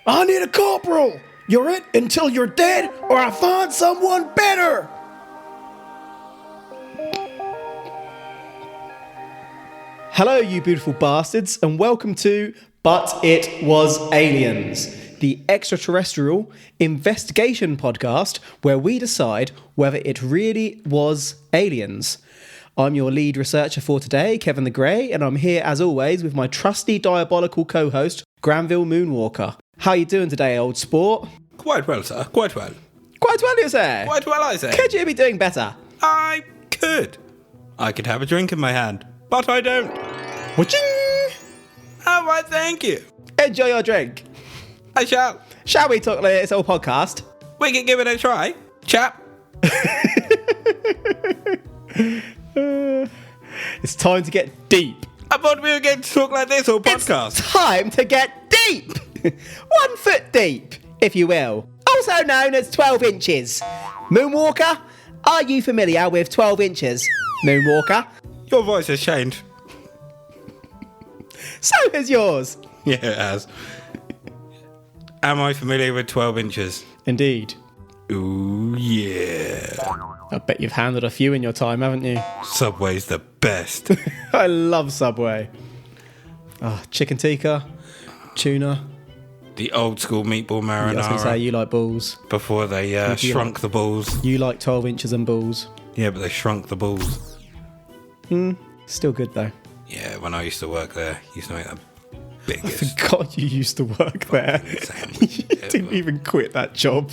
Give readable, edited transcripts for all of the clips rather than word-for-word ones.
I need a corporal. You're it until you're dead, or I find someone better. Hello, you beautiful bastards, and welcome to But It Was Aliens, the extraterrestrial investigation podcast where we decide whether it really was aliens. I'm your lead researcher for today, Kevin the Grey, and I'm here as always with my trusty diabolical co-host, Granville Moonwalker. How you doing today, old sport? Quite well, sir. Quite well. Quite well, you say? Quite well, I say. Could you be doing better? I could. I could have a drink in my hand, but I don't. Waching! Oh, why, thank you. Enjoy your drink. I shall. Shall we talk this whole podcast? We can give it a try, chap. It's time to get deep. I thought we were going to talk like this whole podcast. It's time to get deep. 1 foot deep, if you will. Also known as 12 inches. Moonwalker, are you familiar with 12 inches? Moonwalker? Your voice has changed. So has yours. Yeah, it has. Am I familiar with 12 inches? Indeed. Ooh, yeah. I bet you've handled a few in your time, haven't you? Subway's the best. I love Subway. Chicken tikka, tuna. The old school meatball marinara. I was going to say, you like balls. Before they shrunk the balls. You like 12 inches and balls. Yeah, but they shrunk the balls. Still good, though. Yeah, when I used to work there, used to make the I biggest. forgot you used to work there. You didn't even quit that job.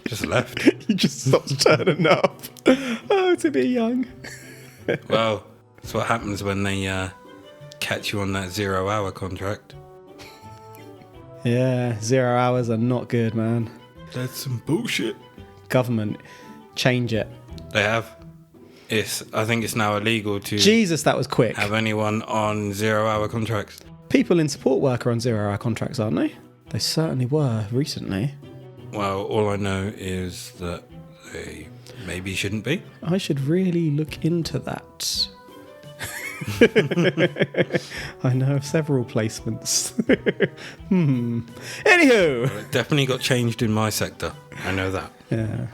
Just left. You just stopped turning up. Oh, to be young. Well, that's what happens when they catch you on that 0 hour contract. Yeah, 0 hours are not good, man. That's some bullshit. Government, change it. They have. I think it's now illegal to Jesus, that was quick. have anyone on 0 hour contracts. People in support work are on 0 hour contracts, aren't they? They certainly were recently. Well, all I know is that they maybe shouldn't be. I should really look into that. I know of several placements. Anywho. It definitely got changed in my sector. I know that. Yeah.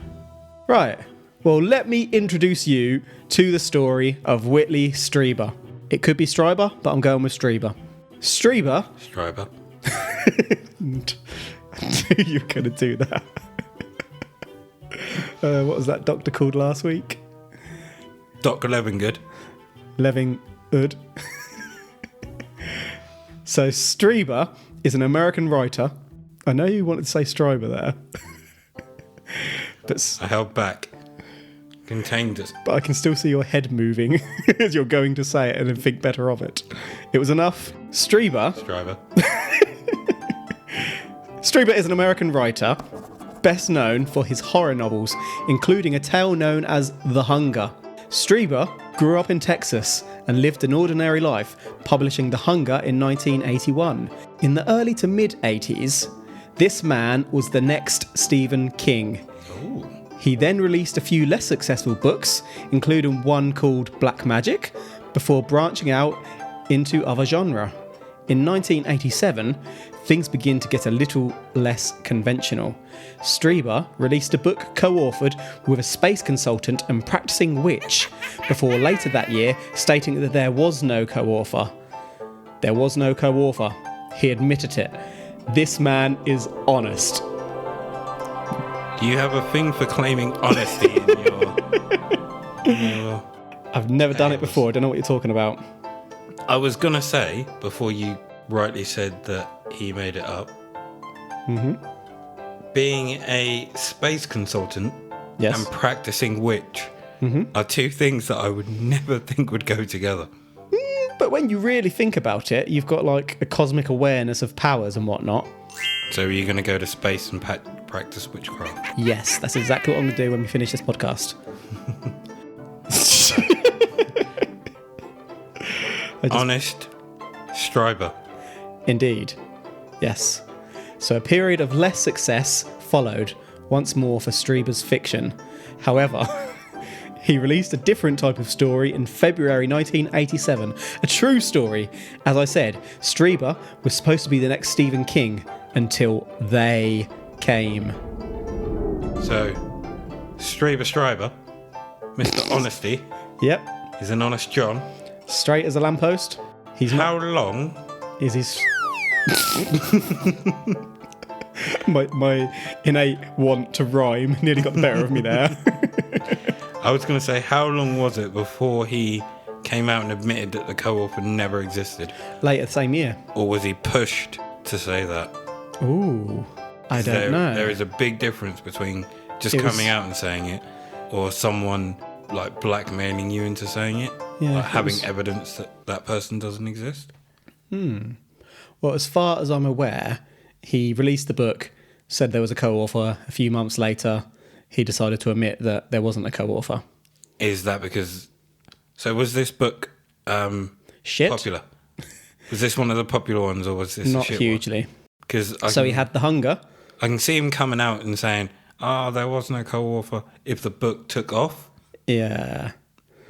Right. Well, let me introduce you to the story of Whitley Strieber. It could be Strieber, but I'm going with Strieber. Strieber. Strieber. I knew you were going to do that. What was that doctor called last week? Dr. Levingood. Levinghood. So Strieber is an American writer. I know you wanted to say Strieber there. I held back. Contained it. But I can still see your head moving as you're going to say it and then think better of it. It was enough. Strieber is an American writer, best known for his horror novels, including a tale known as The Hunger. Strieber grew up in Texas and lived an ordinary life, publishing The Hunger in 1981. In the early to mid-80s, this man was the next Stephen King. Ooh. He then released a few less successful books, including one called Black Magic, before branching out into other genre. In 1987, things begin to get a little less conventional. Strieber released a book co-authored with a space consultant and practicing witch, before later that year stating that there was no co-author. There was no co-author. He admitted it. This man is honest. Do you have a thing for claiming honesty in your I've never done it before. I don't know what you're talking about. I was going to say, before you rightly said that he made it up, being a space consultant and practicing witch are two things that I would never think would go together. But when you really think about it, you've got like a cosmic awareness of powers and whatnot. So are you going to go to space and practice witchcraft? Yes, that's exactly what I'm going to do when we finish this podcast. Honest Strieber. Indeed. Yes. So a period of less success followed once more for Strieber's fiction. However, he released a different type of story in February 1987. A true story. As I said, Strieber was supposed to be the next Stephen King, until they came. So, Strieber, Mr. Honesty. Yep. He's an honest John. Straight as a lamppost. How long is his... my innate want to rhyme nearly got the better of me there. I was going to say, how long was it before he came out and admitted that the co-author never existed? Later the same year. Or was he pushed to say that? Ooh, I don't know. There is a big difference between just coming out and saying it, or someone like blackmailing you into saying it, like having evidence that that person doesn't exist. Well, as far as I'm aware, he released the book, said there was a co-author. A few months later, he decided to admit that there wasn't a co-author. Is that because... So was this book popular? Was this one of the popular ones, or was this not a shit hugely? Because so he had The Hunger. I can see him coming out and saying, there was no co-author if the book took off. Yeah.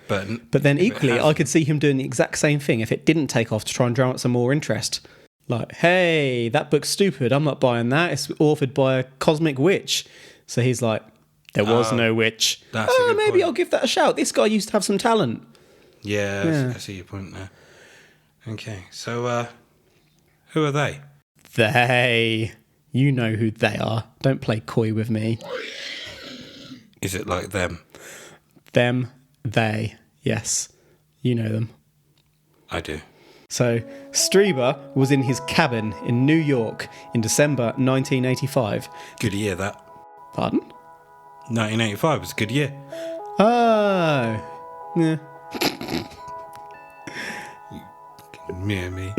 But then equally, I could see him doing the exact same thing if it didn't take off, to try and draw out some more interest. Like, hey, that book's stupid. I'm not buying that. It's authored by a cosmic witch. So he's like, there was no witch. That's a good maybe point. I'll give that a shout. This guy used to have some talent. Yeah. I see your point there. Okay, so who are they? They. You know who they are. Don't play coy with me. Is it like them? Them, they. Yes. You know them. I do. So, Strieber was in his cabin in New York in December 1985. Good year, that. Pardon? 1985 was a good year. Oh. Yeah. Yeah, me.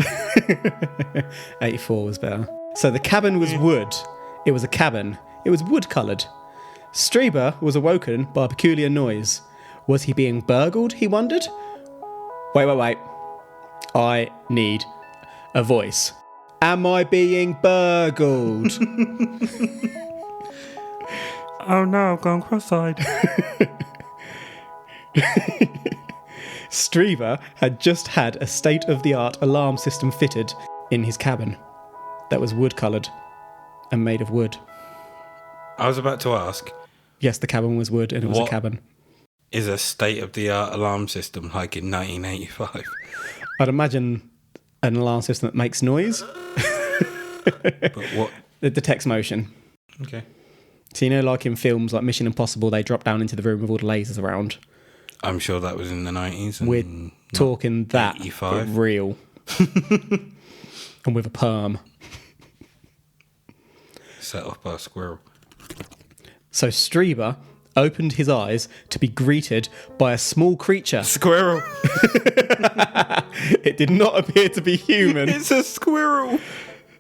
84 was better. So the cabin was wood. It was a cabin. It was wood-coloured. Strieber was awoken by a peculiar noise. Was he being burgled, he wondered? Wait. I need a voice. Am I being burgled? Oh no, I've gone cross-eyed. Strieber had just had a state-of-the-art alarm system fitted in his cabin that was wood-coloured and made of wood. I was about to ask. Yes, the cabin was wood and it was a cabin. Is a state-of-the-art alarm system like in 1985? I'd imagine an alarm system that makes noise. But what? It detects motion. Okay. So, you know, like in films like Mission Impossible, they drop down into the room with all the lasers around. I'm sure that was in the 90s. We're talking that 85. but real. And with a perm. Set off by a squirrel. So Strieber opened his eyes to be greeted by a small creature. Squirrel! It did not appear to be human. It's a squirrel!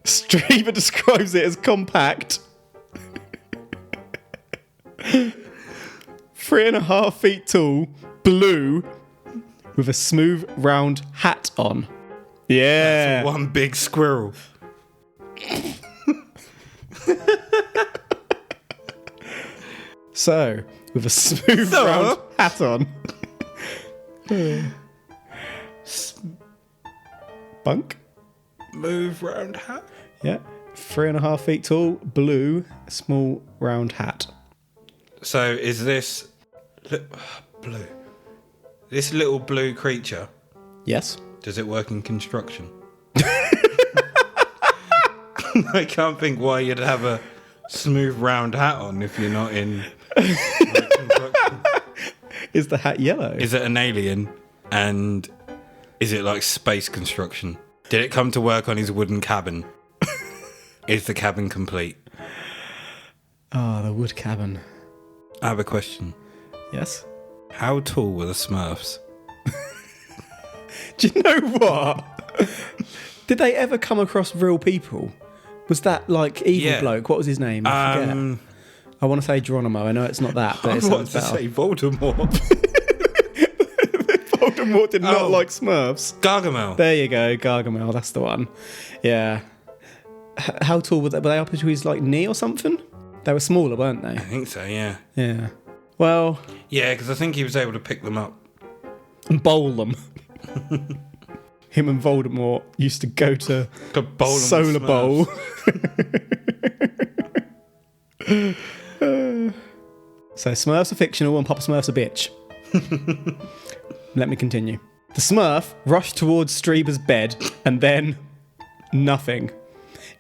Strieber describes it as compact. 3.5 feet tall, blue, with a smooth, round hat on. Yeah. That's one big squirrel. So, with a smooth, round hat on. Bunk? Move round hat? Yeah. 3.5 feet tall, blue, small, round hat. So, is this... blue. This little blue creature... Yes. Does it work in construction? I can't think why you'd have a smooth round hat on if you're not in construction. Is the hat yellow? Is it an alien? And is it like space construction? Did it come to work on his wooden cabin? Is the cabin complete? Oh, the wood cabin. I have a question. Yes? How tall were the Smurfs? Do you know what? Did they ever come across real people? Was that like evil bloke? What was his name? I forget. I want to say Geronimo. I know it's not that, but I it want sounds to better. say Voldemort. Voldemort did not like Smurfs. Gargamel. There you go, Gargamel. That's the one. Yeah. How tall were they? Were they up to his like knee or something? They were smaller, weren't they? I think so, yeah. Yeah. Well. Yeah, because I think he was able to pick them up. And bowl them. him and Voldemort used to go to Solar Bowl. So Smurfs are fictional and Papa Smurf's a bitch. Let me continue. The Smurf rushed towards Strieber's bed and then nothing.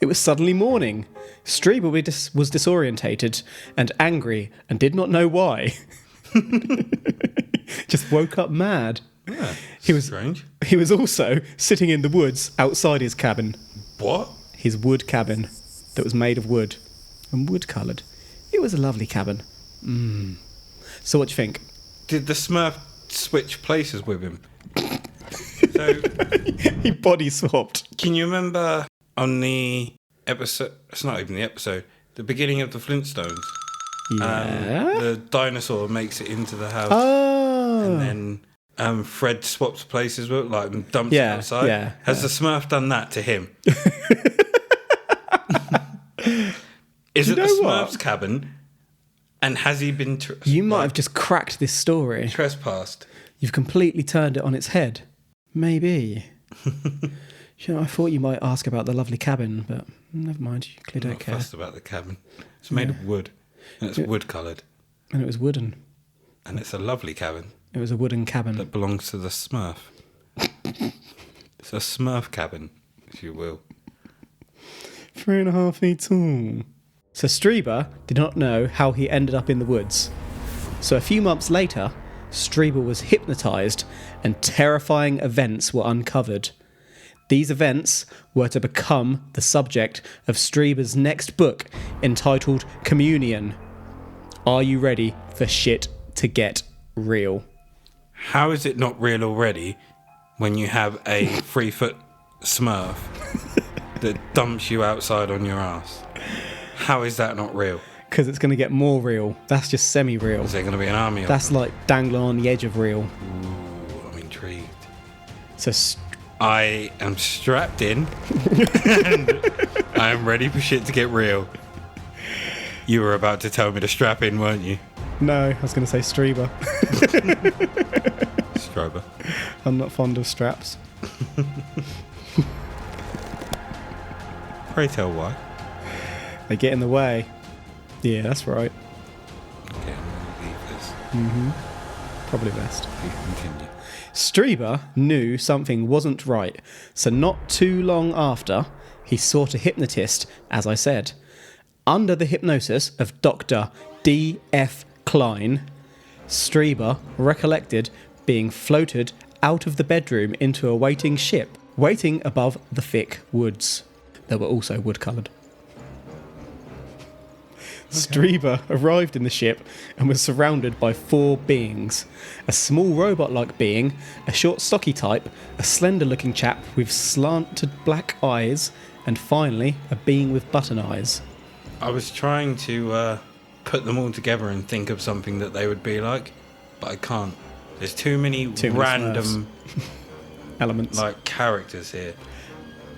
It was suddenly morning. Strieber was disorientated and angry and did not know why. Just woke up mad. Yeah, strange. He was also sitting in the woods outside his cabin. What? His wood cabin that was made of wood and wood-coloured. It was a lovely cabin. So what do you think? Did the Smurf switch places with him? So he body swapped. Can you remember on the episode? It's not even the episode. The beginning of the Flintstones. Yeah. The dinosaur makes it into the house. Oh. And then Fred swaps places with it, like dumps it outside. Yeah. Has the Smurf done that to him? Is it the Smurf's cabin? And has he been... You might have just cracked this story. Trespassed. You've completely turned it on its head. Maybe. I thought you might ask about the lovely cabin, but never mind. You clearly don't care. I'm not fussed about the cabin. It's made of wood. And it's wood-coloured. And it was wooden. And it's a lovely cabin. It was a wooden cabin. That belongs to the Smurf. It's a Smurf cabin, if you will. 3.5 feet tall. So Strieber did not know how he ended up in the woods. So a few months later, Strieber was hypnotised and terrifying events were uncovered. These events were to become the subject of Strieber's next book entitled Communion. Are you ready for shit to get real? How is it not real already when you have a 3-foot Smurf that dumps you outside on your ass? How is that not real? Because it's going to get more real. That's just semi-real. Is there going to be an army of That's like dangling on the edge of real. Ooh, I'm intrigued. So I am strapped in and I am ready for shit to get real. You were about to tell me to strap in, weren't you? No, I was going to say Strieber. Strieber. I'm not fond of straps. Pray tell why. They get in the way. Yeah, that's right. Okay, I'm going to leave this. Probably best. You continue. Strieber knew something wasn't right, so not too long after, he sought a hypnotist, as I said. Under the hypnosis of Dr. D.F. Klein, Strieber recollected being floated out of the bedroom into a waiting ship, waiting above the thick woods. They were also wood-coloured. Strieber arrived in the ship and was surrounded by 4 beings. A small robot-like being, a short stocky type, a slender-looking chap with slanted black eyes, and finally, a being with button eyes. I was trying to put them all together and think of something that they would be like, but I can't. There's too many random elements, like characters here.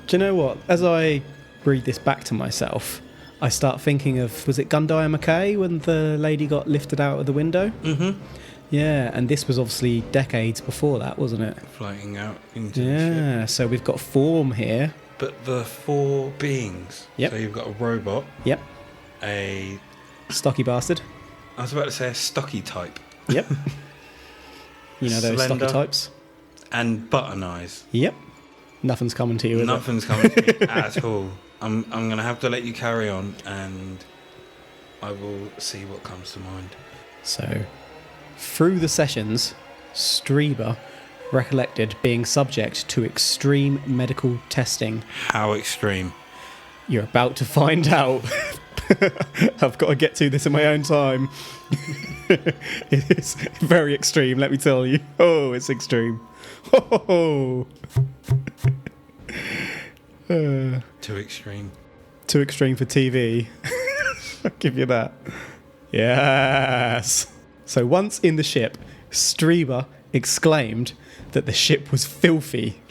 Do you know what? As I read this back to myself, I start thinking of, was it Gundaya McKay when the lady got lifted out of the window? Mm-hmm. Yeah, and this was obviously decades before that, wasn't it? Floating out into the ship. Yeah, so we've got form here. But the 4 beings. Yep. So you've got a robot. Yep. A stocky bastard. I was about to say a stocky type. Yep. You know those Slender. stocky types? And button eyes. Yep. Nothing's coming to you, is it? Nothing's coming to me at all. I'm going to have to let you carry on and I will see what comes to mind. So, through the sessions, Strieber recollected being subject to extreme medical testing. How extreme? You're about to find out. I've got to get to this in my own time. It's very extreme, let me tell you. Oh, it's extreme. Oh. Too extreme. Too extreme for TV. I'll give you that. Yes. So once in the ship, Strieber exclaimed that the ship was filthy.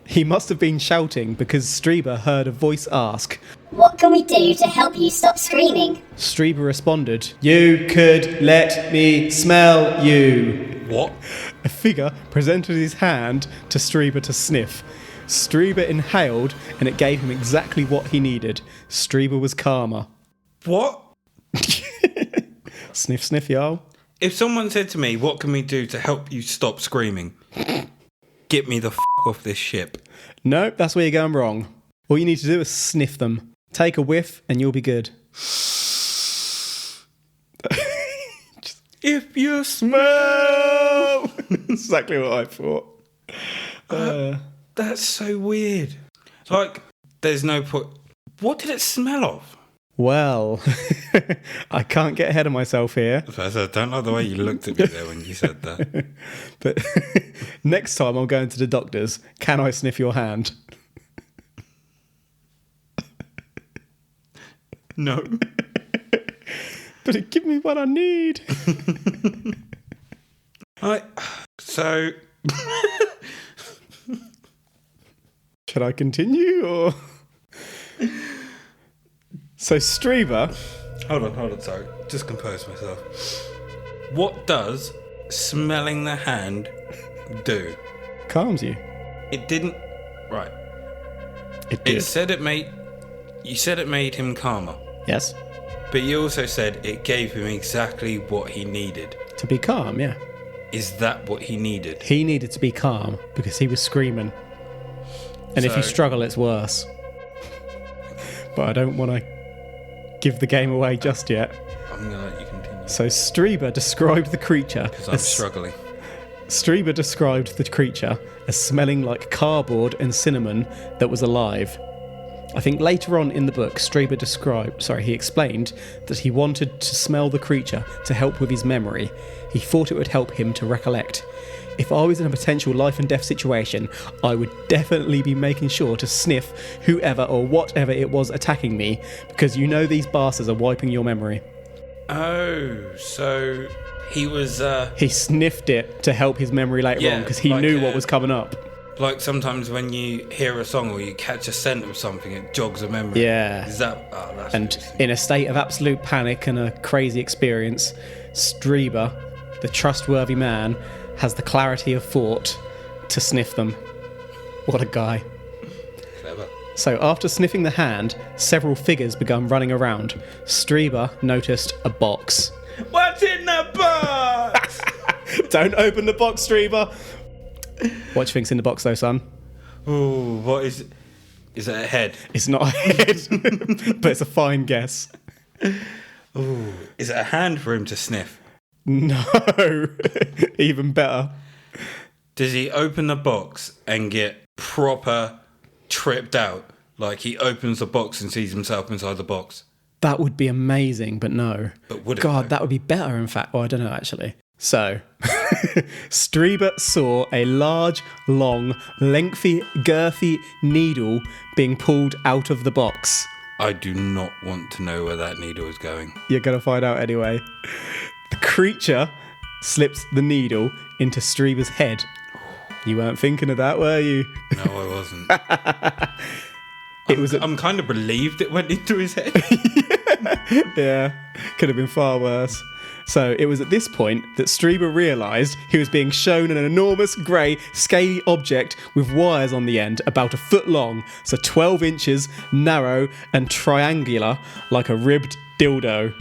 He must have been shouting because Strieber heard a voice ask, "What can we do to help you stop screaming?" Strieber responded, "You could let me smell you." What? a figure presented his hand to Strieber to sniff. Strieber inhaled, and it gave him exactly what he needed. Strieber was calmer. What? Sniff, sniff, y'all. If someone said to me, what can we do to help you stop screaming? Get me the off this ship. Nope, that's where you're going wrong. All you need to do is sniff them. Take a whiff and you'll be good. If you smell... Exactly what I thought. That's so weird. Like, there's no point... What did it smell of? Well, I can't get ahead of myself here. I don't like the way you looked at me there when you said that. But next time I'm going to the doctor's, can I sniff your hand? No. But it give me what I need. So... Should I continue or... So Strieber... Hold on, sorry. Just compose myself. What does smelling the hand do? Calms you. It didn't... Right. It did. It said it made... You said it made him calmer. Yes. But you also said it gave him exactly what he needed. To be calm, yeah. Is that what he needed? He needed to be calm because he was screaming. And if you struggle, it's worse. But I don't want to give the game away just yet. I'm going to let you continue. So Strieber described the creature... Because I'm struggling. Strieber described the creature as smelling like cardboard and cinnamon that was alive. I think later on in the book, he explained that he wanted to smell the creature to help with his memory. He thought it would help him to recollect. If I was in a potential life and death situation, I would definitely be making sure to sniff whoever or whatever it was attacking me, because you know these bastards are wiping your memory. Oh, so he was... He sniffed it to help his memory later on, because he knew what was coming up. Like sometimes when you hear a song or you catch a scent of something, it jogs a memory. Yeah. Is that... Oh, that's and in a state of absolute panic and a crazy experience, Strieber, the trustworthy man, has the clarity of thought to sniff them. What a guy. Clever. So after sniffing the hand, several figures began running around. Strieber noticed a box. What's in the box? Don't open the box, Strieber. What do you think's in the box though, son? Ooh, what is it? Is it a head? It's not a head, but it's a fine guess. Ooh, is it a hand for him to sniff? No. Even better. Does he open the box and get proper tripped out? Like he opens the box and sees himself inside the box? That would be amazing, but no. But would it? God, though? that would be better, in fact. Oh, I don't know, actually. So, Strieber saw a large, long, lengthy, girthy needle being pulled out of the box. I do not want to know where that needle is going. You're going to find out anyway. The creature slipped the needle into Strieber's head. You weren't thinking of that, were you? No, I wasn't. I'm kind of relieved it went into his head. Yeah, could have been far worse. So it was at this point that Strieber realised he was being shown an enormous grey, scaly object with wires on the end, about a foot long, so 12 inches, narrow and triangular, like a ribbed dildo.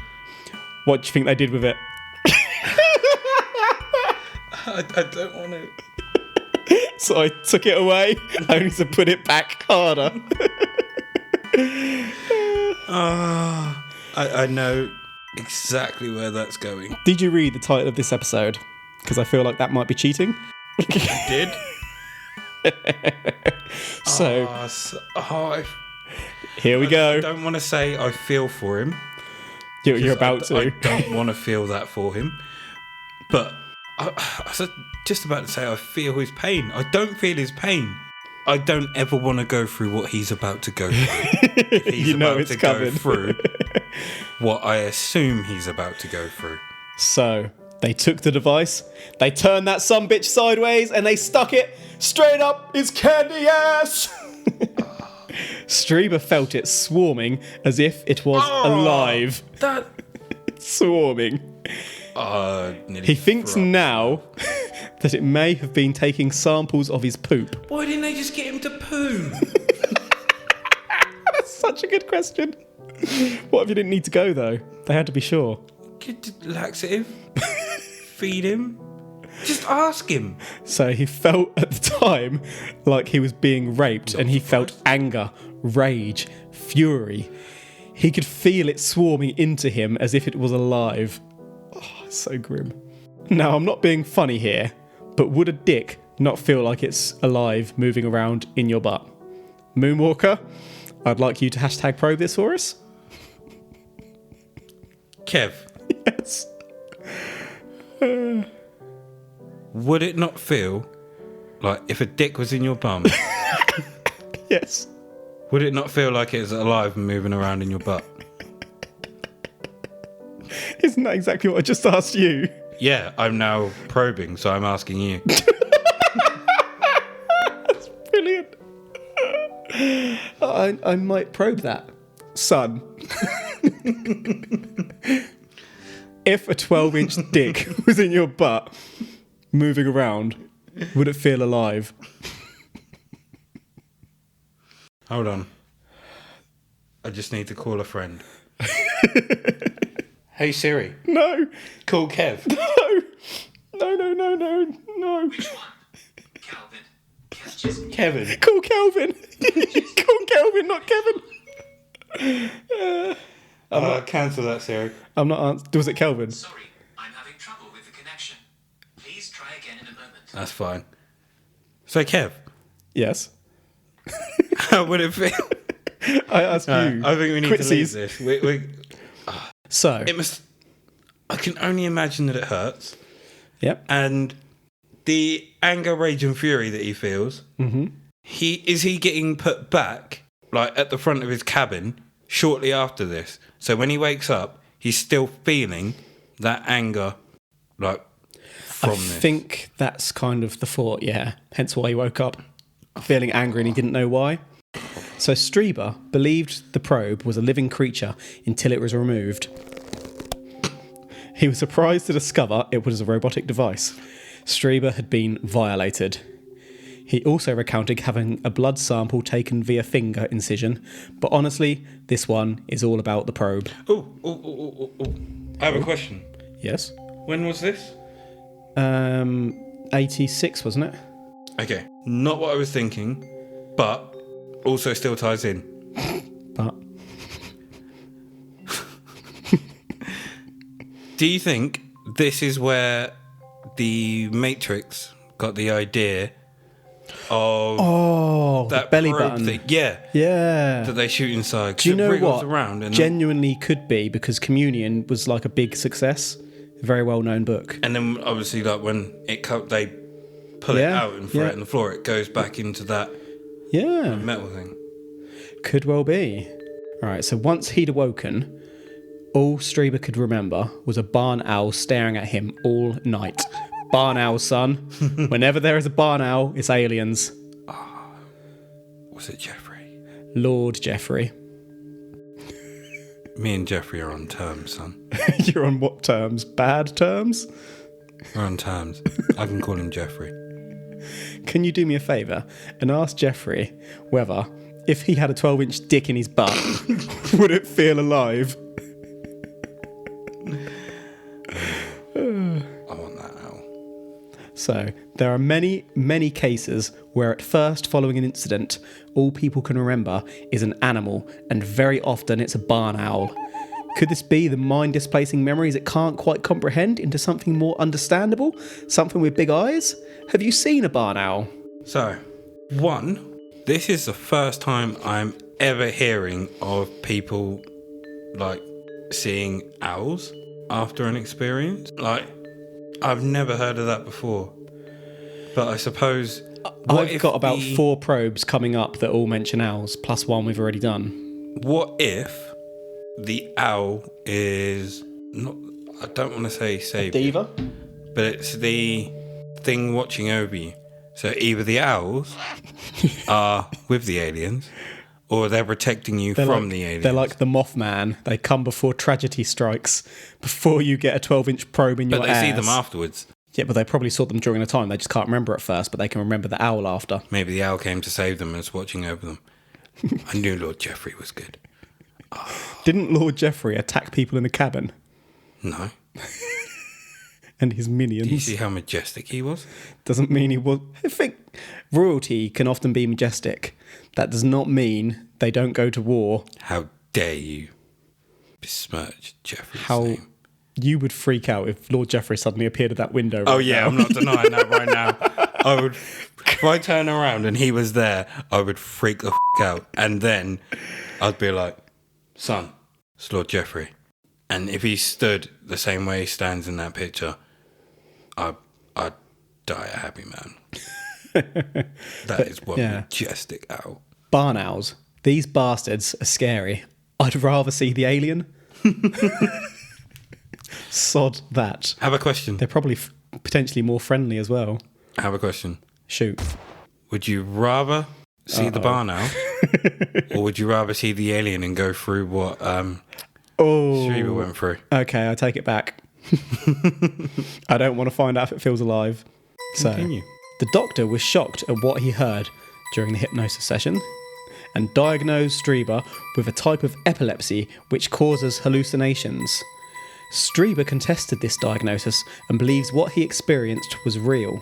What do you think they did with it? I don't want to... So I took it away, only to put it back harder. I know exactly where that's going. Did you read the title of this episode? Because I feel like that might be cheating. I did. So, here we go. I don't want to say I feel for him. You're about to. I don't want to feel that for him. But I was just about to say I feel his pain. I don't feel his pain. I don't ever want to go through what he's about to go through. He's about to go through what I assume he's about to go through. So, they took the device, they turned that sumbitch sideways, and they stuck it straight up his candy ass! Strieber felt it swarming as if it was alive. That... Swarming. He thinks now that it may have been taking samples of his poop. Why didn't they just get him to poo? That's such a good question. What if you didn't need to go, though? They had to be sure. Get laxative. Feed him. Just ask him. So he felt at the time like he was being raped, and he felt anger, rage, fury. He could feel it swarming into him as if it was alive. Oh, it's so grim. Now, I'm not being funny here, but would a dick not feel like it's alive moving around in your butt? Moonwalker, I'd like you to hashtag probe this for us. Kev. Yes. Would it not feel like if a dick was in your bum? Yes. Would it not feel like it's alive and moving around in your butt? Isn't that exactly what I just asked you? Yeah, I'm now probing, so I'm asking you. That's brilliant. I might probe that. Son. If a 12-inch dick was in your butt, moving around, would it feel alive? Hold on. I just need to call a friend. Hey Siri. No. Call Kev. No. Which one? Calvin. Kev's just Kevin. Call Kelvin. Call Kelvin, not Kevin. Cancel that, Siri. I'm not. Was it Kelvin? sorry. I'm having trouble with the connection. Please try again in a moment. That's fine. So Kev, Yes. how would it feel? I asked you. I think we need to leave Quitsies. this. So. It must. I can only imagine that it hurts, Yep. and the anger, rage, and fury that he feels. Mm-hmm. He getting put back like at the front of his cabin shortly after this. So when he wakes up, he's still feeling that anger, like from I this. think that's kind of the thought, yeah. Hence why he woke up feeling angry and he didn't know why. So Strieber believed the probe was a living creature until it was removed. He was surprised to discover it was a robotic device. Strieber had been violated. He also recounted having a blood sample taken via finger incision, but honestly, this one is all about the probe. Oh. I have a question. Yes? When was this? 86, wasn't it? Okay, not what I was thinking, but also still ties in. But Do you think this is where the Matrix got the idea of the belly probe button. thing? Yeah, Yeah. that they shoot inside. 'Cause Do you it know wriggles what? around and Genuinely could be, because Communion was like a big success. A very well-known book. and then obviously like when they pull it Yeah, out and throw yeah. it on the floor, it goes back into that Yeah. metal thing. Could well be. All right, so once he'd awoken, all Strieber could remember was a barn owl staring at him all night. Barn owl, son. Whenever there is a barn owl, it's aliens. Was it Jeffrey? Lord Jeffrey. Me and Jeffrey are on terms, son. You're on what terms? Bad terms? We're on terms. I can call him Jeffrey. Can you do me a favour and ask Jeffrey whether, if he had a 12-inch dick in his butt, would it feel alive? I want that owl. So, there are many, many cases where at first following an incident, all people can remember is an animal, and very often it's a barn owl. Could this be the mind-displacing memories it can't quite comprehend into something more understandable? Something with big eyes? Have you seen a barn owl? So, one, this is the first time I'm ever hearing of people like seeing owls after an experience. Like, I've never heard of that before. But I suppose I've got about 4 probes coming up that all mention owls, plus one we've already done. What if the owl is not? I don't want to say savior, Diva? but it's the thing watching over you. So either the owls are with the aliens, or they're protecting you from the aliens. They're like the Mothman. They come before tragedy strikes, before you get a 12-inch probe in your but they ass. see them afterwards. Yeah, but they probably saw them during the time. They just can't remember at first, but they can remember the owl after. Maybe the owl came to save them and was watching over them. I knew Lord Geoffrey was good. Didn't Lord Geoffrey attack people in the cabin? No. And his minions? Do you see how majestic he was? Doesn't mean he was... I think royalty can often be majestic. That does not mean they don't go to war. How dare you besmirch Geoffrey's How name? you would freak out if Lord Geoffrey suddenly appeared at that window. Oh right yeah, now. I'm not denying that right now. I would, if I turn around and he was there, I would freak the out, and then I'd be like, "Son, it's Lord Geoffrey," and if he stood the same way he stands in that picture, I'd die a happy man. That is one majestic owl. Barn owls. These bastards are scary. I'd rather see the alien. Sod that. I have a question. They're probably potentially more friendly as well. I have a question. Shoot. Would you rather see the barn owl, or would you rather see the alien and go through what Strieber went through? Okay, I take it back. I don't want to find out if it feels alive. So, Continue. the doctor was shocked at what he heard during the hypnosis session and diagnosed Strieber with a type of epilepsy which causes hallucinations. Strieber contested this diagnosis and believes what he experienced was real.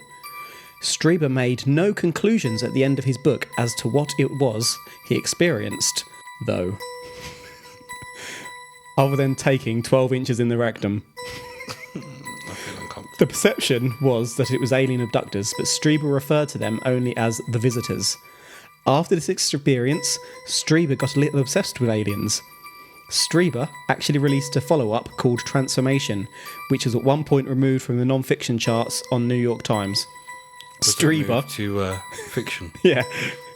Strieber made no conclusions at the end of his book as to what it was he experienced, though. Other than taking 12 inches in the rectum. I feel uncomfortable. The perception was that it was alien abductors, but Strieber referred to them only as the visitors. After this experience, Strieber got a little obsessed with aliens. Strieber actually released a follow-up called Transformation, which was at one point removed from the non-fiction charts on New York Times. Strieber... to fiction. Yeah.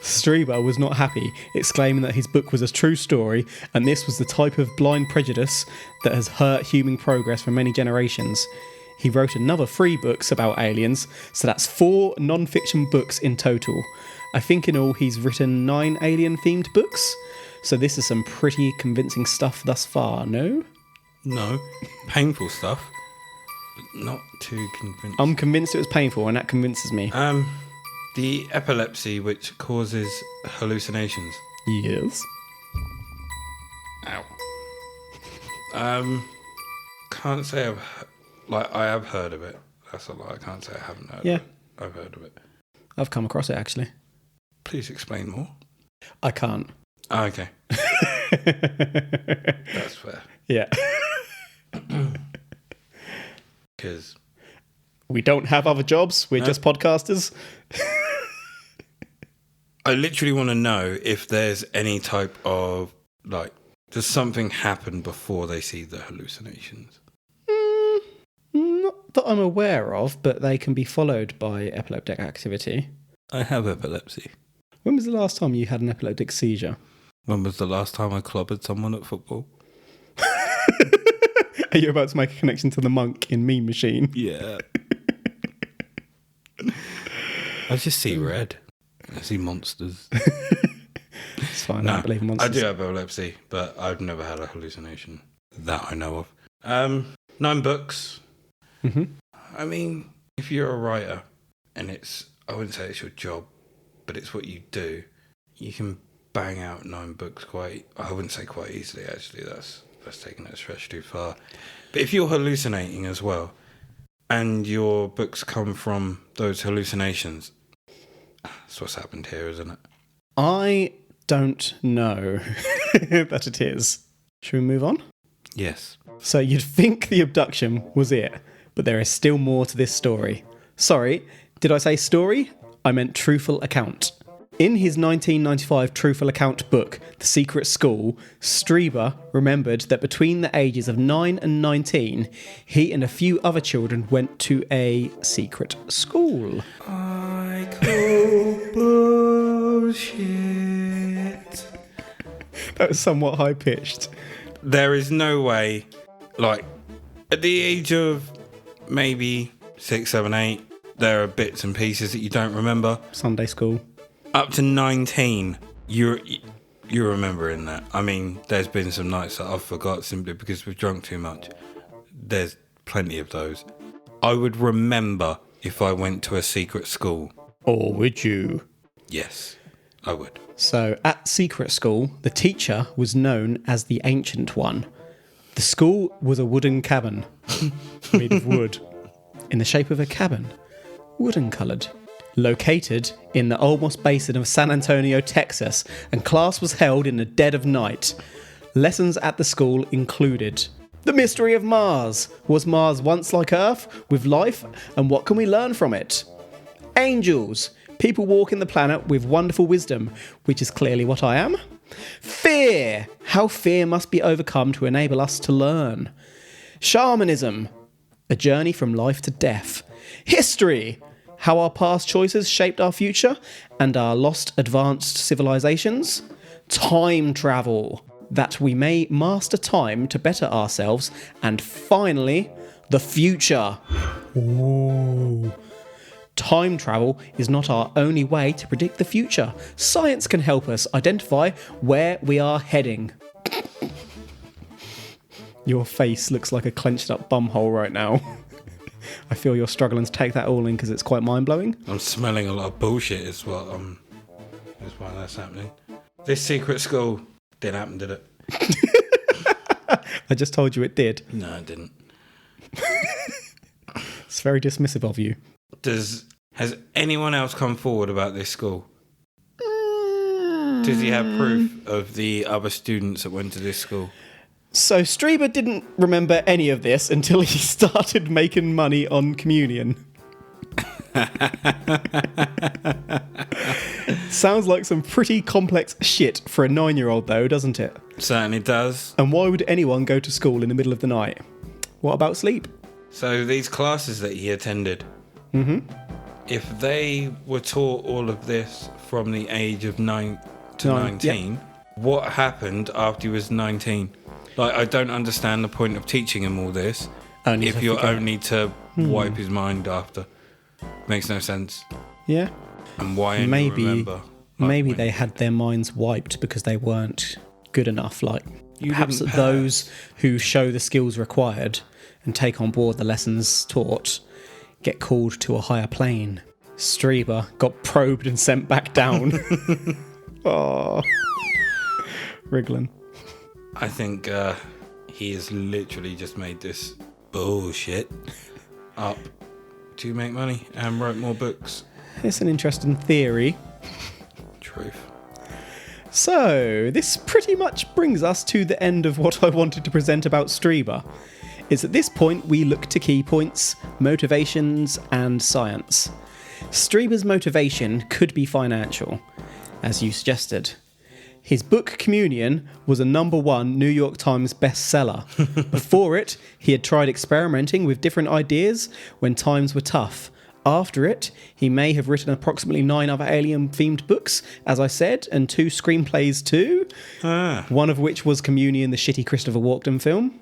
Strieber was not happy, exclaiming that his book was a true story, and this was the type of blind prejudice that has hurt human progress for many generations. He wrote another 3 books about aliens, so that's 4 non-fiction books in total. I think in all he's written 9 alien-themed books, so this is some pretty convincing stuff thus far, no? No. Painful stuff, but not too convincing. I'm convinced it was painful, and that convinces me. The epilepsy which causes hallucinations. Yes. Ow. Can't say I have heard of it. That's a lie. I can't say I haven't heard of it. I've heard of it. I've come across it, actually. Please explain more. I can't. Oh, okay. That's fair. Yeah. Because We don't have other jobs. We're just podcasters. I literally want to know if there's any type of, does something happen before they see the hallucinations? Not that I'm aware of, but they can be followed by epileptic activity. I have epilepsy. When was the last time you had an epileptic seizure? When was the last time I clobbered someone at football? Are you about to make a connection to the monk in Meme Machine? Yeah. I just see red. I see monsters. It's fine, I don't believe in monsters. I do have epilepsy, but I've never had a hallucination that I know of. 9 books. Mm-hmm. I mean, if you're a writer and I wouldn't say it's your job, but it's what you do, you can bang out 9 books I wouldn't say quite easily, actually. That's taking that stretch too far. But if you're hallucinating as well, and your books come from those hallucinations, that's what's happened here, isn't it? I don't know that it is. Should we move on? Yes. So you'd think the abduction was it, but there is still more to this story. Sorry, did I say story? I meant truthful account. In his 1995 truthful account book, The Secret School, Strieber remembered that between the ages of 9 and 19, he and a few other children went to a secret school. I call bullshit. That was somewhat high-pitched. There is no way, at the age of maybe 6, 7, 8, there are bits and pieces that you don't remember. Sunday school. Up to 19, you're remembering that. I mean, there's been some nights that I've forgot simply because we've drunk too much. There's plenty of those. I would remember if I went to a secret school. Or would you? Yes, I would. So, at secret school, the teacher was known as the Ancient One. The school was a wooden cabin made of wood, in the shape of a cabin, wooden coloured. Located in the Olmos Basin of San Antonio, Texas, and class was held in the dead of night. Lessons at the school included the mystery of Mars. Was Mars once like Earth, with life, and what can we learn from it? Angels. People walking the planet with wonderful wisdom, which is clearly what I am. Fear. How fear must be overcome to enable us to learn. Shamanism. A journey from life to death. History. How our past choices shaped our future and our lost advanced civilizations. Time travel. That we may master time to better ourselves. And finally, the future. Ooh. Time travel is not our only way to predict the future. Science can help us identify where we are heading. Your face looks like a clenched up bumhole right now. I feel you're struggling to take that all in because it's quite mind-blowing. I'm smelling a lot of bullshit is why that's happening. This secret school didn't happen, did it? I just told you it did. No, it didn't. It's very dismissive of you. Has anyone else come forward about this school? Does he have proof of the other students that went to this school? So Strieber didn't remember any of this until he started making money on communion. Sounds like some pretty complex shit for a 9-year-old though, doesn't it? Certainly does. And why would anyone go to school in the middle of the night? What about sleep? So these classes that he attended, if they were taught all of this from the age of 9 to 19, yep. What happened after he was 19? Like, I don't understand the point of teaching him all this if you're only to wipe his mind after. Makes no sense. Yeah. And why only remember? Maybe they had their minds wiped because they weren't good enough. Like, perhaps didn't those who show the skills required and take on board the lessons taught get called to a higher plane. Strieber got probed and sent back down. Oh, wriggling. I think he has literally just made this bullshit up to make money and wrote more books. It's an interesting theory. Truth. So, this pretty much brings us to the end of what I wanted to present about Strieber. It's at this point we look to key points, motivations, and science. Strieber's motivation could be financial, as you suggested. His book Communion was a #1 New York Times bestseller. Before it, he had tried experimenting with different ideas when times were tough. After it, he may have written approximately 9 other alien-themed books, as I said, and 2 screenplays too. One of which was Communion, the shitty Christopher Walken film.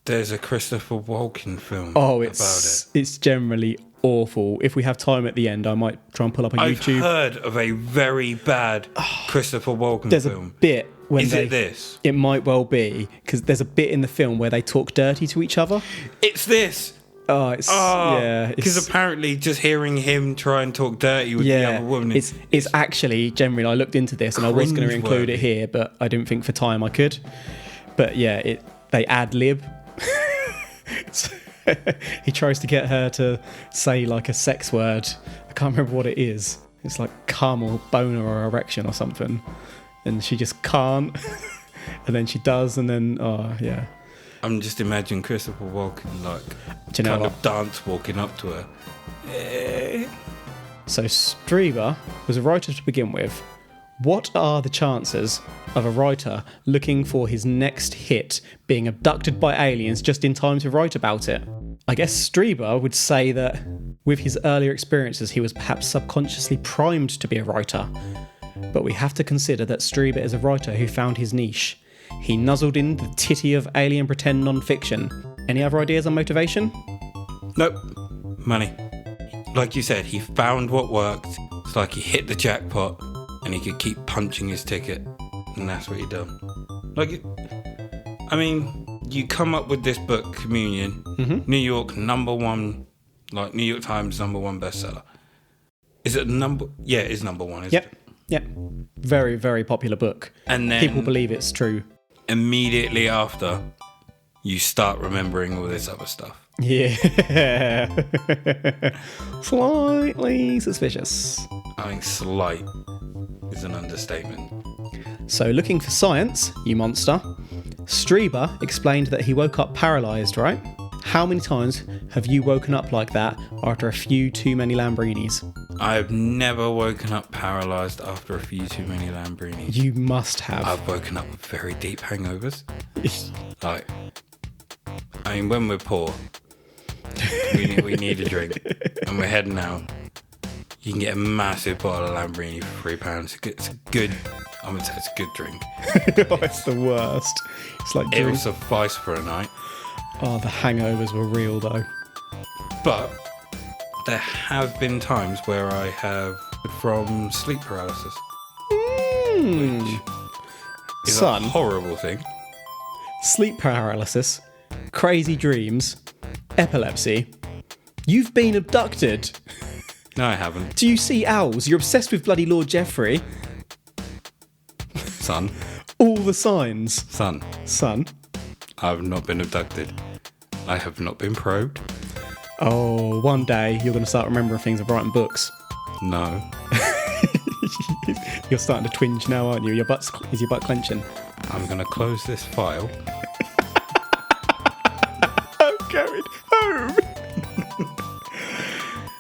There's a Christopher Walken film about it. It's generally awful. If we have time at the end, I might try and pull up on YouTube. I've heard of a very bad Christopher Walken There's film. A bit when Is it this? It might well be, because there's a bit in the film where they talk dirty to each other. It's this. Because apparently just hearing him try and talk dirty with the other woman it's actually generally, I looked into this and I was going to include it here, but I didn't think for time I could. But yeah, they ad lib. He tries to get her to say like a sex word. I can't remember what it is. It's like cum or boner or erection or something, and she just can't. And then she does, and then I'm just imagining Christopher Walken of dance walking up to her. So Strieber was a writer to begin with. What are the chances of a writer looking for his next hit being abducted by aliens just in time to write about it? I guess Strieber would say that with his earlier experiences he was perhaps subconsciously primed to be a writer. But we have to consider that Strieber is a writer who found his niche. He nuzzled in the titty of alien pretend non-fiction. Any other ideas on motivation? Nope. Money. Like you said, he found what worked. It's like he hit the jackpot and he could keep punching his ticket. And that's what he done. You come up with this book, Communion. New York #1 Like New York Times #1 bestseller. Is it number? Yeah, it is #1. Isn't it? Yep. Very, very popular book. And then People believe it's true. immediately after, you start remembering all this other stuff. Yeah. Slightly suspicious. I think slight is an understatement. So, looking for science, you monster. Strieber explained that he woke up paralysed, right? How many times have you woken up like that after a few too many Lamborghinis? I've never woken up paralysed after a few too many Lamborghinis. You must have. I've woken up with very deep hangovers. Like, I mean, when we're poor, we need a drink, and we're heading out. You can get a massive bottle of Lamborghini for £3. It's a good. I'm gonna say it's a good drink. Oh, it's the worst. It's like It will suffice for a night. Oh, the hangovers were real though. But there have been times where I have from sleep paralysis, which is Son. a horrible thing. Sleep paralysis, crazy dreams, epilepsy. You've been abducted. No, I haven't, Do you see owls? You're obsessed with bloody Lord Jeffrey. son. All the signs. Son, Son. I've not been abducted. I have not been probed. Oh, one day you're going to start remembering things and writing books. No. You're starting to twinge now, aren't you? Is your butt clenching? I'm going to close this file. I'm going home.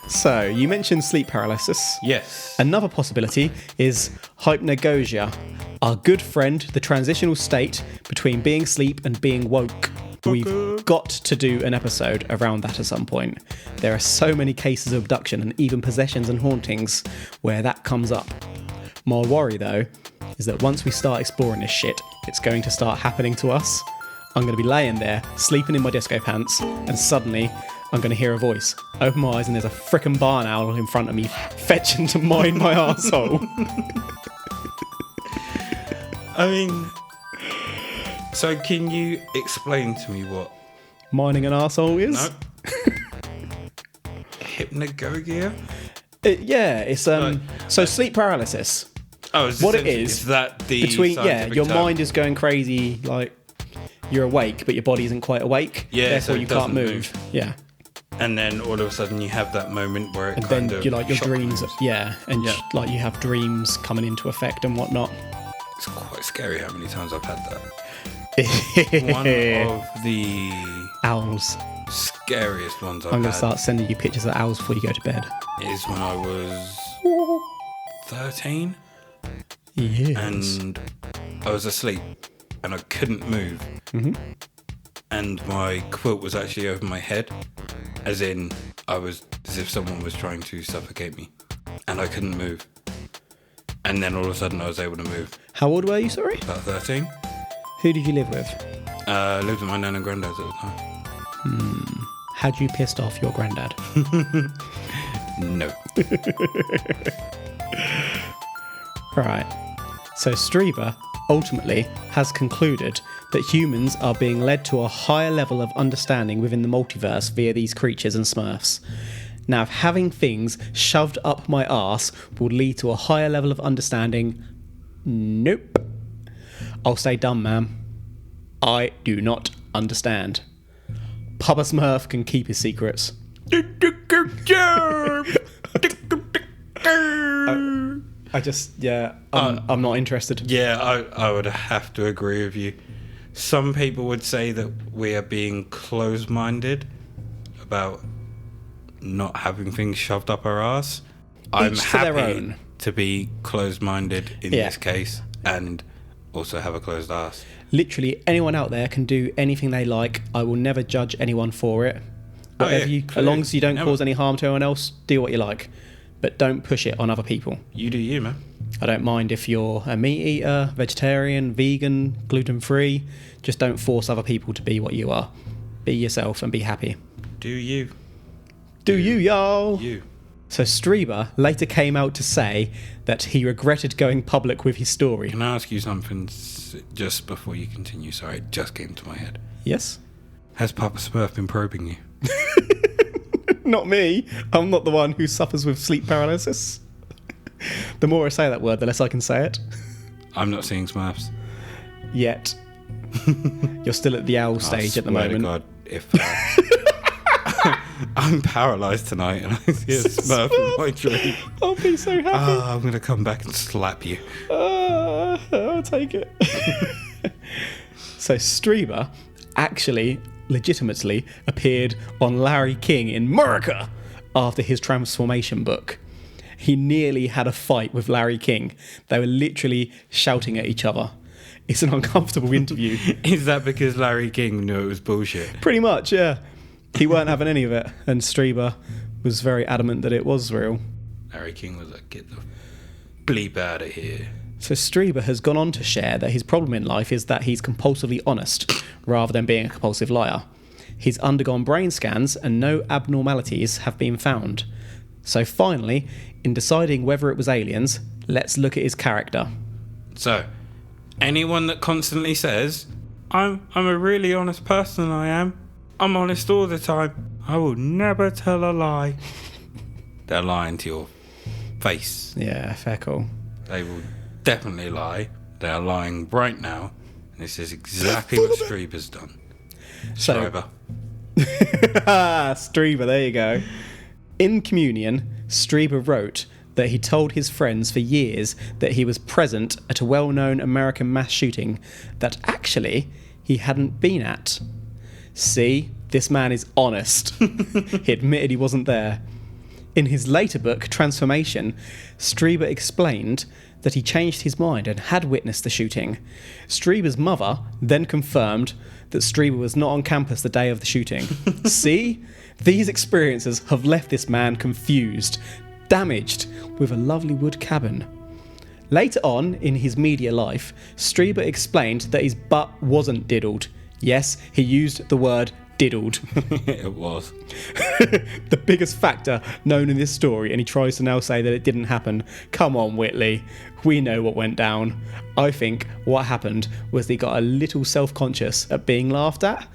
So, you mentioned sleep paralysis. Yes. Another possibility is hypnagogia, our good friend, the transitional state between being asleep and being woke. We've got to do an episode around that at some point. There are so many cases of abduction and even possessions and hauntings where that comes up. My worry, though, is that once we start exploring this shit, it's going to start happening to us. I'm going to be laying there, sleeping in my disco pants, and suddenly I'm going to hear a voice. Open my eyes and there's a frickin' barn owl in front of me, fetching to mine my arsehole. I mean, so can you explain to me what Mining an arsehole is? hypnagogia? Yeah, it's so sleep paralysis. Oh, What it is that the Between scientific your term? mind is going crazy, like you're awake, but your body isn't quite awake. Yeah, therefore so it you can't doesn't move. Yeah, And then all of a sudden you have that moment where it and kind then of you like your shock dreams. moves. Yeah, and Yeah. like you have dreams coming into effect and whatnot. It's quite scary how many times I've had that. One of the Owls. scariest ones I've I'm gonna had start sending you pictures of owls before you go to bed. is when I was 13 Yes. and I was asleep and I couldn't move. Mm-hmm. And my quilt was actually over my head, as in I was as if someone was trying to suffocate me, and I couldn't move. And then all of a sudden I was able to move. How old were you? Sorry. About 13. Who did you live with? I lived with my nan and granddad at the time. Had you pissed off your granddad? No. Right. So Strieber ultimately has concluded that humans are being led to a higher level of understanding within the multiverse via these creatures and smurfs. Now, if having things shoved up my arse will lead to a higher level of understanding, nope. I'll stay dumb, ma'am. I do not understand. Papa Smurf can keep his secrets. I just, I'm not interested. Yeah, I would have to agree with you. Some people would say that we are being closed-minded about not having things shoved up our ass. I'm Each to their happy own. to be closed-minded in Yeah. this case and also have a closed ass. Literally anyone out there can do anything they like. I will never judge anyone for it. Oh, Whatever yeah, as long as you don't never. cause any harm to anyone else, do what you like. But don't push it on other people. You do you, man. I don't mind if you're a meat eater, vegetarian, vegan, gluten-free. Just don't force other people to be what you are. Be yourself and be happy. Do you. Do you, y'all? You. So Strieber later came out to say that he regretted going public with his story. Can I ask you something just before you continue? Sorry, it just came to my head. Yes? Has Papa Smurf been probing you? Not me. I'm not the one who suffers with sleep paralysis. The more I say that word, the less I can say it. I'm not seeing Smurfs. Yet. You're still at the owl stage at the swear to moment. God, if I'm paralysed tonight and I see a Smurf in my dream, I'll be so happy. I'm going to come back and slap you. I'll take it. So Strieber actually legitimately appeared on Larry King in America after his transformation book. He nearly had a fight with Larry King. They were literally shouting at each other. It's an uncomfortable interview. Is that because Larry King knew it was bullshit? Pretty much, yeah. He weren't having any of it, and Strieber was very adamant that it was real. Larry King was like, get the bleep out of here. So Strieber has gone on to share that his problem in life is that he's compulsively honest, rather than being a compulsive liar. He's undergone brain scans and no abnormalities have been found. So finally, in deciding whether it was aliens, let's look at his character. So, anyone that constantly says, I'm a really honest person, I am. I'm honest all the time. I will never tell a lie. They're lying to your face. Yeah, fair call. They will definitely lie. They are lying right now. And this is exactly what Strieber's done. So, Strieber. Strieber, there you go. In Communion, Strieber wrote that he told his friends for years that he was present at a well-known American mass shooting that actually he hadn't been at. See, this man is honest. He admitted he wasn't there. In his later book, Transformation, Strieber explained that he changed his mind and had witnessed the shooting. Strieber's mother then confirmed that Strieber was not on campus the day of the shooting. See? These experiences have left this man confused, damaged, with a lovely wood cabin. Later on in his media life, Strieber explained that his butt wasn't diddled. Yes, he used the word diddled. It was. The biggest factor known in this story, and he tries to now say that it didn't happen. Come on, Whitley. We know what went down. I think what happened was he got a little self-conscious at being laughed at.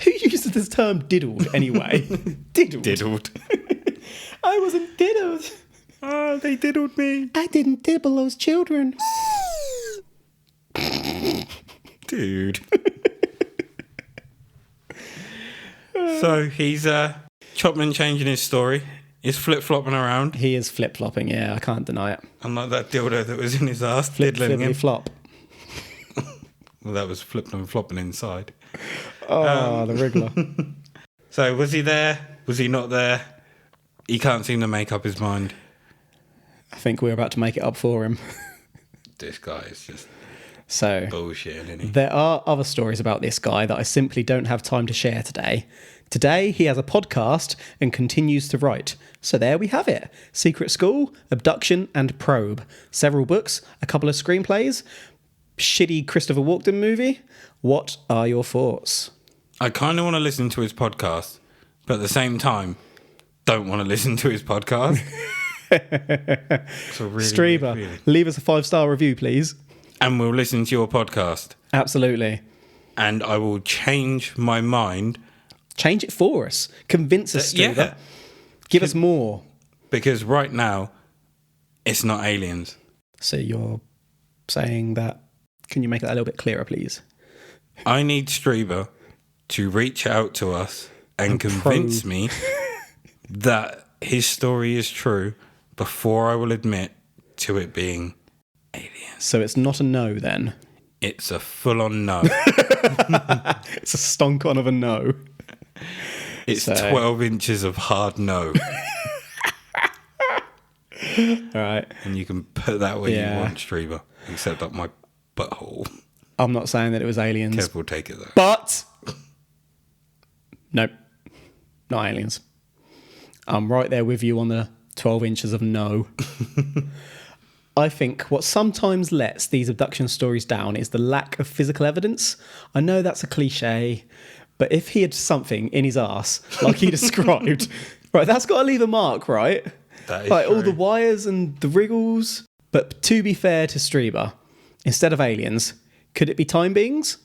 Who uses this term diddled anyway? Diddled. Diddled. I wasn't diddled. Oh, they diddled me. I didn't dibble those children. Dude. So he's Chopman changing his story. He's flip-flopping around. He is flip-flopping, yeah, I can't deny it. Unlike that dildo that was in his ass, diddling him. Flop. Well, that was flipping and flopping inside. Oh, the wriggler. So was he there? Was he not there? He can't seem to make up his mind. I think we're about to make it up for him. This guy is just So, bullshit, isn't he? there are other stories about this guy that I simply don't have time to share today. Today, he has a podcast and continues to write. So there we have it. Secret School, Abduction and Probe. Several books, a couple of screenplays, shitty Christopher Walken movie. What are your thoughts? I kind of want to listen to his podcast, but at the same time, don't want to listen to his podcast. So really, Strieber, really. leave us a 5-star review, please. And we'll listen to your podcast. Absolutely. And I will change my mind. Change it for us. Convince us, Strieber. Yeah. Give us more. Because right now, it's not aliens. So you're saying that... Can you make that a little bit clearer, please? I need Strieber to reach out to us and convince me that his story is true before I will admit to it being aliens. So it's not a no, then? It's a full-on no. It's a stonk on of a no. It's So- 12 inches of hard no. All right. And you can put that where Yeah. you want, Strieber. Except up my butthole. I'm not saying that it was aliens. Kev will take it though. But... Nope. Not aliens. I'm right there with you on the 12 inches of no. I think what sometimes lets these abduction stories down is the lack of physical evidence. I know that's a cliche, but if he had something in his ass, like he described, right, that's got to leave a mark, right? That is Like all true. the wires and the wriggles. But to be fair to Strieber, instead of aliens, could it be time beings?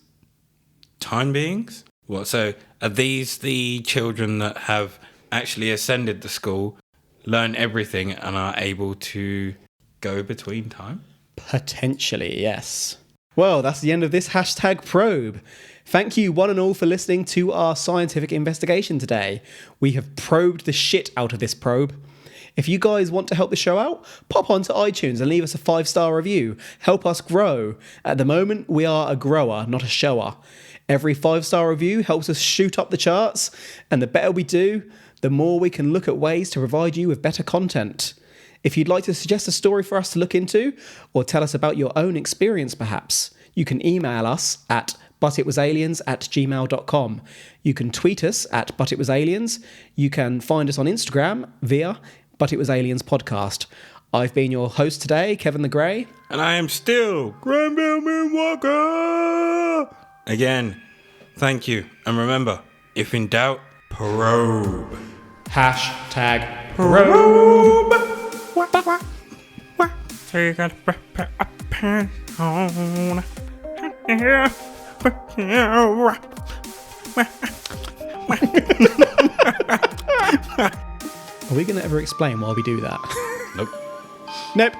Time beings? What, so are these the children that have actually ascended the school, learn everything, and are able to go between time? Potentially, yes. Well, that's the end of this hashtag probe. Thank you, one and all, for listening to our scientific investigation today. We have probed the shit out of this probe. If you guys want to help the show out, pop onto iTunes and leave us a 5-star review. Help us grow. At the moment, we are a grower, not a shower. Every 5-star review helps us shoot up the charts, and the better we do, the more we can look at ways to provide you with better content. If you'd like to suggest a story for us to look into, or tell us about your own experience perhaps, you can email us at butitwasaliens@gmail.com. You can tweet us at butitwasaliens. You can find us on Instagram via butitwasaliens podcast. I've been your host today, Kevin the Grey. And I am still Granville Moonwalker. Again, thank you. And remember, if in doubt, probe. Hashtag probe. Take a pen on. Are we going to ever explain why we do that? Nope. Nope.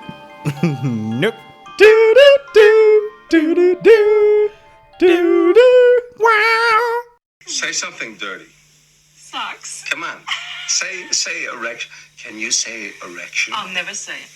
Nope. Do do do do do do do do. Wow. Say something dirty. Sucks. Come on. Say erection. Can you say erection? I'll never say it.